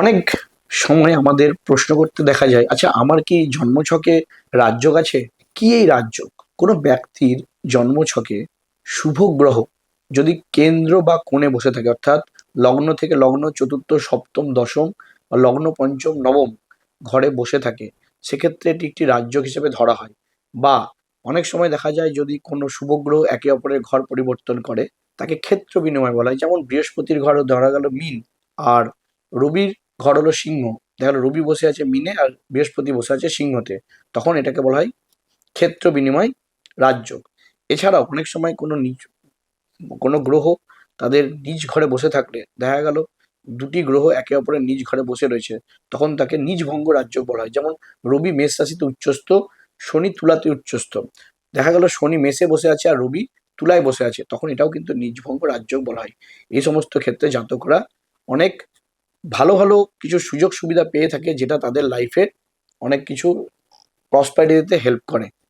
অনেক সময় আমাদের প্রশ্ন করতে দেখা যায়, আচ্ছা আমার কি জন্মছকে রাজযোগ আছে? কি এই রাজযোগ? কোনো ব্যক্তির জন্মছকে শুভ গ্রহ যদি কেন্দ্র বা কোণে বসে থাকে, অর্থাৎ লগ্ন থেকে লগ্ন, চতুর্থ, সপ্তম, দশম বা লগ্ন পঞ্চম, নবম ঘরে বসে থাকে, সেক্ষেত্রে এটি একটি রাজযোগ হিসেবে ধরা হয়। বা অনেক সময় দেখা যায় যদি কোনো শুভ গ্রহ একে অপরের ঘর পরিবর্তন করে, তাকে ক্ষেত্র বিনিময় বলা হয়। যেমন বৃহস্পতির ঘর ধরা গেল মিন, আর রবির ঘর হলো সিংহ। দেখা গেল রবি বসে আছে মিনে আর বৃহস্পতি বসে আছে সিংহতে, তখন এটাকে বলা হয় ক্ষেত্র বিনিময় রাজযোগ। এছাড়াও অনেক সময় কোনো গ্রহ তাদের নিজ ঘরে বসে থাকলে দেখা গেল দুটি গ্রহ একে অপরের নিজ ঘরে বসে রয়েছে, তখন তাকে নিজ ভঙ্গ রাজযোগ বলা হয়। যেমন রবি মেষ রাশিতে উচ্চস্থ, শনি তুলাতে উচ্চস্থ। দেখা গেল শনি মেষে বসে আছে আর রবি তুলায় বসে আছে, তখন এটাও কিন্তু নিজ ভঙ্গ রাজযোগ বলা হয়। এই সমস্ত ক্ষেত্রে জাতকরা অনেক ভালো ভালো কিছু সুযোগ সুবিধা পেয়ে থাকে, যেটা তাদের লাইফে অনেক কিছু প্রসপারিটি দিতে হেল্প করে।